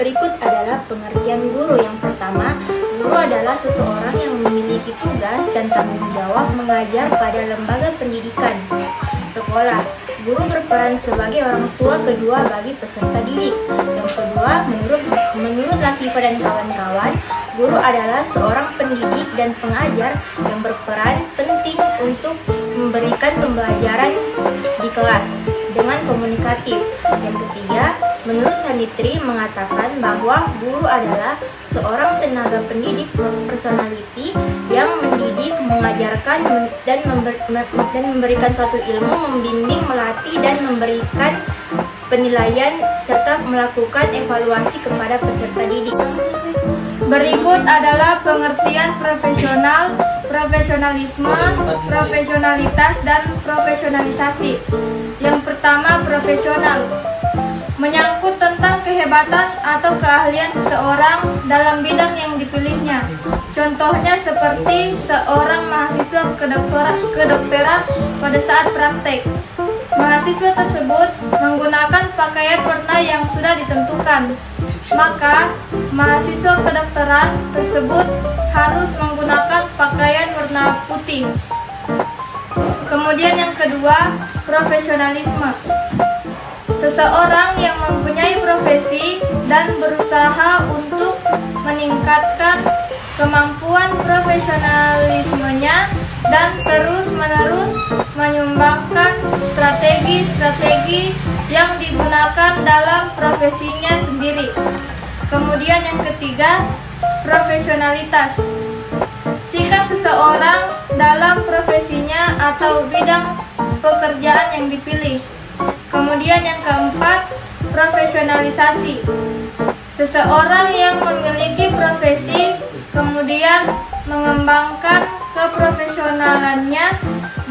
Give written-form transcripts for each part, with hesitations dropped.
Berikut adalah pengertian guru. Yang pertama, guru adalah seseorang yang memiliki tugas dan tanggung jawab mengajar pada lembaga pendidikan, sekolah. Guru berperan sebagai orang tua kedua bagi peserta didik. Yang kedua, menurut Lafifa dan kawan-kawan, guru adalah seorang pendidik dan pengajar yang berperan penting untuk memberikan pembelajaran di kelas dengan komunikatif. Yang ketiga, menurut Sanitri mengatakan bahwa guru adalah seorang tenaga pendidik personality yang mendidik, mengajarkan, dan memberikan suatu ilmu, membimbing, melatih, dan memberikan penilaian serta melakukan evaluasi kepada peserta didik. Berikut adalah pengertian profesional, profesionalisme, profesionalitas, dan profesionalisasi. Yang pertama, profesional. Menyangkut tentang kehebatan atau keahlian seseorang dalam bidang yang dipilihnya. Contohnya seperti seorang mahasiswa kedokteran pada saat praktek. Mahasiswa tersebut menggunakan pakaian warna yang sudah ditentukan. Maka, mahasiswa kedokteran tersebut harus menggunakan pakaian warna putih. Kemudian yang kedua, profesionalisme. Seseorang yang mempunyai profesi dan berusaha untuk meningkatkan kemampuan profesionalismenya dan terus-menerus menyumbangkan strategi-strategi yang digunakan dalam profesinya sendiri. Kemudian yang ketiga, profesionalitas. Sikap seseorang dalam profesinya atau bidang pekerjaan yang dipilih. Kemudian yang keempat, profesionalisasi. Seseorang yang memiliki profesi kemudian mengembangkan keprofesionalannya,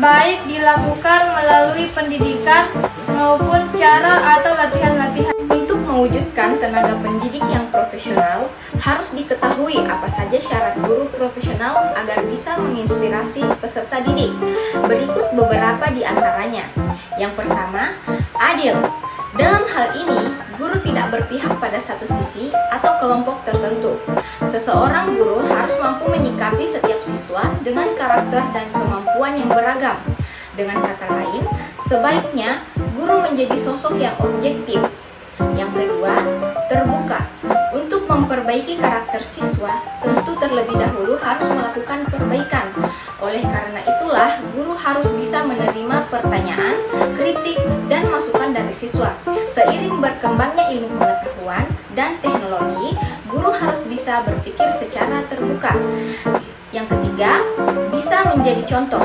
baik dilakukan melalui pendidikan maupun cara atau latihan-latihan. Untuk mewujudkan tenaga pendidik yang profesional, harus diketahui apa saja syarat guru profesional agar bisa menginspirasi peserta didik. Berikut beberapa di antaranya. Yang pertama, adil. Dalam hal ini, guru tidak berpihak pada satu sisi atau kelompok tertentu. Seseorang guru harus mampu menyikapi setiap siswa dengan karakter dan kemampuan yang beragam. Dengan kata lain, sebaiknya guru menjadi sosok yang objektif. Yang kedua, terbuka. Untuk memperbaiki karakter siswa, tentu terlebih dahulu harus melakukan perbaikan. Oleh karena itulah, guru harus bisa menerima pertanyaan, kritik, dan masukan dari siswa. Seiring berkembangnya ilmu pengetahuan dan teknologi, guru harus bisa berpikir secara terbuka. Yang ketiga, bisa menjadi contoh.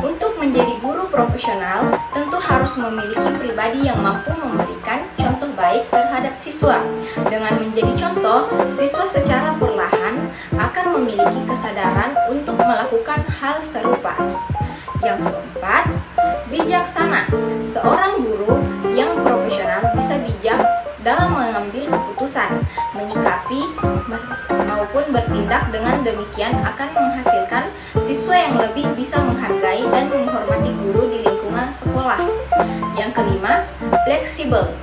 Untuk menjadi guru profesional, tentu harus memiliki pribadi yang mampu memberikan contoh baik terhadap siswa. Dengan menjadi contoh, siswa secara perlahan akan memiliki kesadaran untuk melakukan hal serupa. Yang keempat, bijaksana. Seorang guru yang profesional bisa bijak dalam mengambil keputusan, menyikapi maupun bertindak dengan demikian akan menghasilkan siswa yang lebih bisa menghargai dan menghormati guru di lingkungan sekolah. Yang kelima, fleksibel.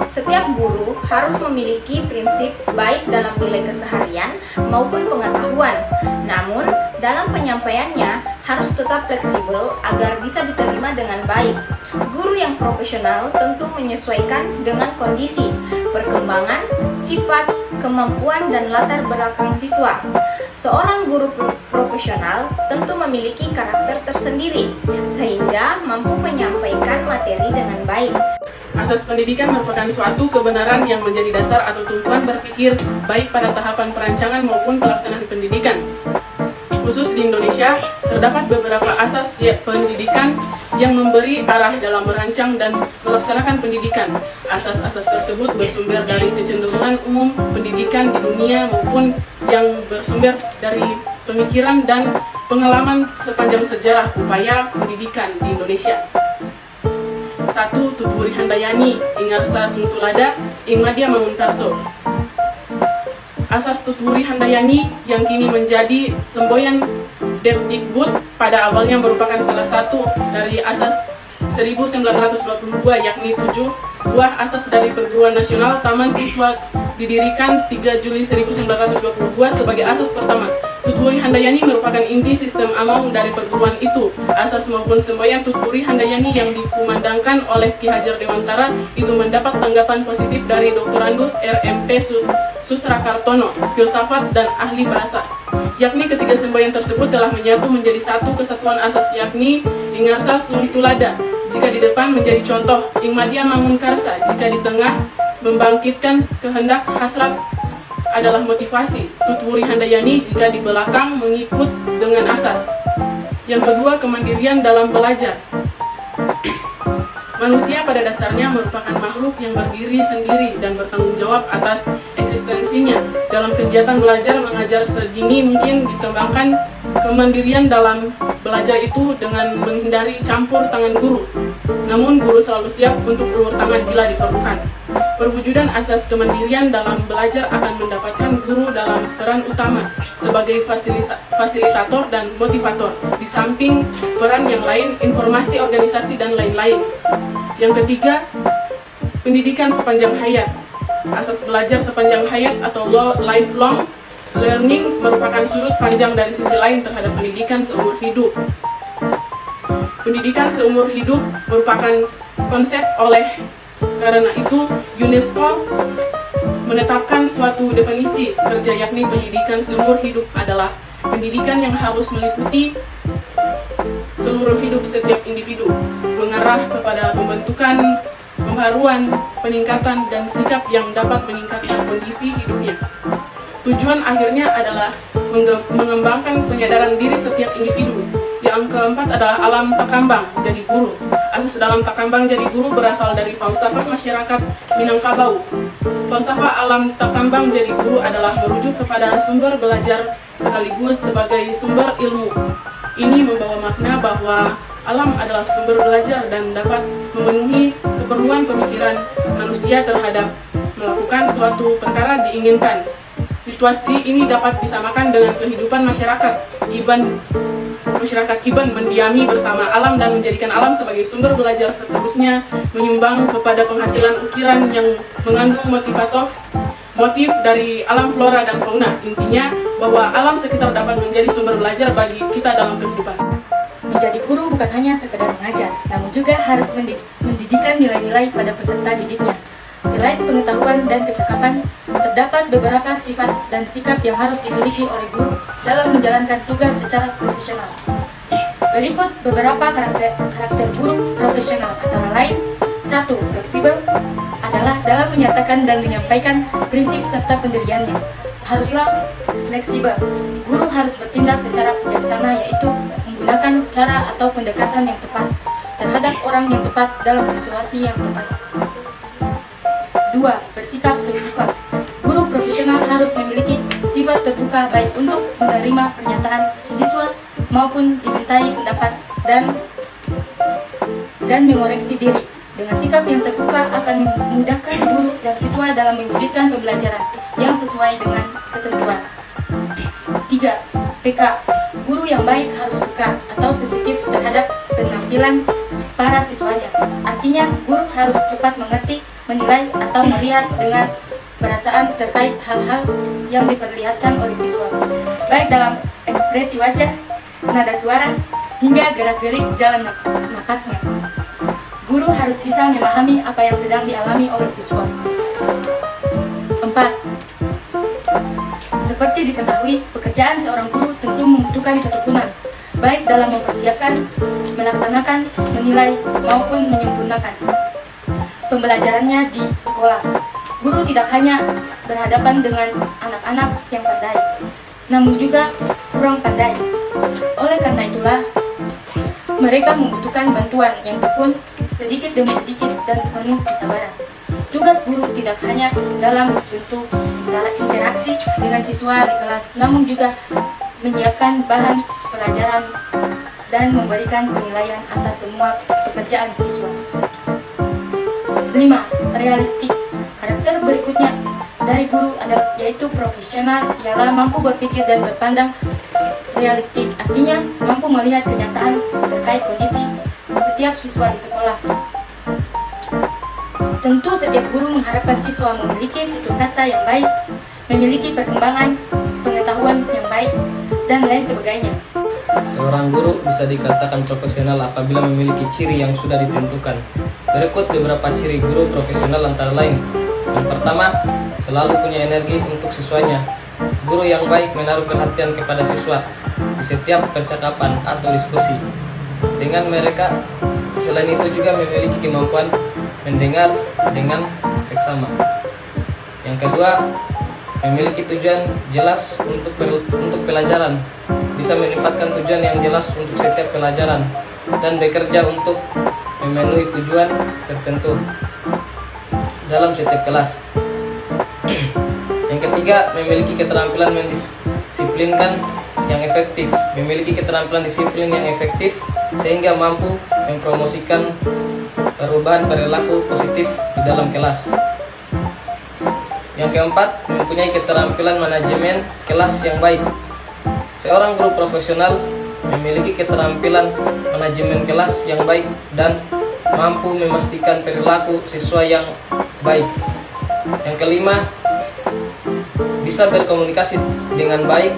Setiap guru harus memiliki prinsip baik dalam nilai keseharian maupun pengetahuan. Namun, dalam penyampaiannya harus tetap fleksibel agar bisa diterima dengan baik. Guru yang profesional tentu menyesuaikan dengan kondisi, perkembangan, sifat, kemampuan, dan latar belakang siswa. Seorang guru profesional tentu memiliki karakter tersendiri, sehingga mampu menyampaikan materi dengan baik. Asas pendidikan merupakan suatu kebenaran yang menjadi dasar atau tumpuan berpikir baik pada tahapan perancangan maupun pelaksanaan pendidikan. Khusus di Indonesia, terdapat beberapa asas pendidikan yang memberi arah dalam merancang dan melaksanakan pendidikan. Asas-asas tersebut bersumber dari kecenderungan umum pendidikan di dunia maupun yang bersumber dari pemikiran dan pengalaman sepanjang sejarah upaya pendidikan di Indonesia. 1. Tuturi Handayani, Ingarsa Suntulada, Ingmadia Mangunkarso. Asas Tuturi Handayani yang kini menjadi semboyan Depdikbud pada awalnya merupakan salah satu dari asas 1922, yakni 7 buah asas dari Perguruan Nasional Taman Siswa didirikan 3 Juli 1922 sebagai asas pertama. Tutwuri Handayani merupakan inti sistem Among dari perguruan itu. Asas maupun semboyan Tutwuri Handayani yang dikumandangkan oleh Ki Hajar Dewantara itu mendapat tanggapan positif dari Doktorandus RMP Sustrakartono, filsafat dan ahli bahasa. Yakni ketiga semboyan tersebut telah menyatu menjadi satu kesatuan asas, yakni Ingarsa Sung Tulada jika di depan menjadi contoh, Ingmadia Mangunkarsa jika di tengah membangkitkan kehendak, hasrat adalah motivasi, Tutwuri Handayani jika di belakang mengikut dengan asas. Yang kedua, kemandirian dalam belajar. Manusia pada dasarnya merupakan makhluk yang berdiri sendiri dan bertanggung jawab atas eksistensinya. Dalam kegiatan belajar mengajar sedini mungkin dikembangkan kemandirian dalam belajar itu dengan menghindari campur tangan guru. Namun guru selalu siap untuk ulur tangan bila diperlukan. Perwujudan asas kemandirian dalam belajar akan mendapatkan guru dalam peran utama sebagai fasilitator dan motivator, di samping peran yang lain, informasi, organisasi, dan lain-lain. Yang ketiga, pendidikan sepanjang hayat. Asas belajar sepanjang hayat atau lifelong learning merupakan sudut pandang dari sisi lain terhadap pendidikan seumur hidup. Pendidikan seumur hidup merupakan konsep karena itu UNESCO menetapkan suatu definisi kerja, yakni pendidikan seumur hidup adalah pendidikan yang harus meliputi seluruh hidup setiap individu, mengarah kepada pembentukan, pembaruan, peningkatan, dan sikap yang dapat meningkatkan kondisi hidupnya. Tujuan akhirnya adalah mengembangkan penyadaran diri setiap individu. Yang keempat adalah alam takambang jadi guru. Asas dalam takambang jadi guru berasal dari falsafah masyarakat Minangkabau. Falsafah alam takambang jadi guru adalah merujuk kepada sumber belajar sekaligus sebagai sumber ilmu. Ini membawa makna bahwa alam adalah sumber belajar dan dapat memenuhi keperluan pemikiran manusia terhadap melakukan suatu perkara diinginkan. Situasi ini dapat disamakan dengan kehidupan masyarakat Iban mendiami bersama alam dan menjadikan alam sebagai sumber belajar, seterusnya menyumbang kepada penghasilan ukiran yang mengandung motif dari alam flora dan fauna. Intinya bahwa alam sekitar dapat menjadi sumber belajar bagi kita dalam kehidupan. Menjadi guru bukan hanya sekedar mengajar, namun juga harus mendidikan nilai-nilai pada peserta didiknya. Selain pengetahuan dan kecakapan, terdapat beberapa sifat dan sikap yang harus dimiliki oleh guru dalam menjalankan tugas secara profesional. Berikut beberapa karakter guru profesional, antara lain: 1. Fleksibel adalah dalam menyatakan dan menyampaikan prinsip serta pendiriannya. Haruslah fleksibel. Guru harus bertindak secara bijaksana, yaitu menggunakan cara atau pendekatan yang tepat terhadap orang yang tepat dalam situasi yang tepat. 2. Bersikap terbuka. Guru profesional harus memiliki sifat terbuka baik untuk menerima pernyataan siswa maupun dimintai pendapat dan mengoreksi diri. Dengan sikap yang terbuka akan memudahkan guru dan siswa dalam mewujudkan pembelajaran yang sesuai dengan ketentuan. 3. PK. Guru yang baik harus peka atau sensitif terhadap penampilan para siswanya. Artinya, guru harus cepat mengerti, menilai, atau melihat dengan perasaan terkait hal-hal yang diperlihatkan oleh siswa, baik dalam ekspresi wajah, nada suara, hingga gerak-gerik jalan napasnya. Guru harus bisa memahami apa yang sedang dialami oleh siswa. 4. Seperti diketahui, pekerjaan seorang guru tentu membutuhkan ketekunan, baik dalam mempersiapkan, melaksanakan, menilai, maupun menyempurnakan pembelajarannya di sekolah. Guru tidak hanya berhadapan dengan anak-anak yang pandai, namun juga kurang pandai. Oleh karena itulah, mereka membutuhkan bantuan yang tekun, sedikit demi sedikit, dan penuh kesabaran. Tugas guru tidak hanya dalam bentuk interaksi dengan siswa di kelas, namun juga menyiapkan bahan pelajaran dan memberikan penilaian atas semua pekerjaan siswa. 5. Realistik. Karakter berikutnya dari guru adalah yaitu profesional, ialah mampu berpikir dan berpandang realistik, artinya mampu melihat kenyataan terkait kondisi setiap siswa di sekolah. Tentu setiap guru mengharapkan siswa memiliki tutur kata yang baik, memiliki perkembangan pengetahuan yang baik, dan lain sebagainya. Seorang guru bisa dikatakan profesional apabila memiliki ciri yang sudah ditentukan. Berikut beberapa ciri guru profesional antara lain. Yang pertama, selalu punya energi untuk siswanya. Guru yang baik menaruh perhatian kepada siswa di setiap percakapan atau diskusi. Dengan mereka, selain itu juga memiliki kemampuan mendengar dengan seksama. Yang kedua, memiliki tujuan jelas untuk pelajaran, bisa menempatkan tujuan yang jelas untuk setiap pelajaran, dan bekerja untuk memenuhi tujuan tertentu dalam setiap kelas. Yang ketiga, memiliki keterampilan mendisiplinkan yang efektif, memiliki keterampilan disiplin yang efektif sehingga mampu mempromosikan perubahan perilaku positif di dalam kelas. Yang keempat, mempunyai keterampilan manajemen kelas yang baik. Seorang guru profesional memiliki keterampilan manajemen kelas yang baik dan mampu memastikan perilaku siswa yang baik. Yang kelima, bisa berkomunikasi dengan baik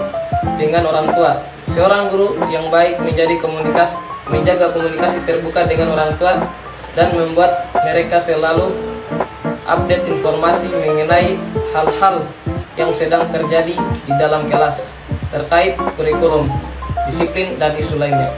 dengan orang tua. Seorang guru yang baik menjaga komunikasi terbuka dengan orang tua dan membuat mereka selalu update informasi mengenai hal-hal yang sedang terjadi di dalam kelas terkait kurikulum, disiplin, dan isu lainnya.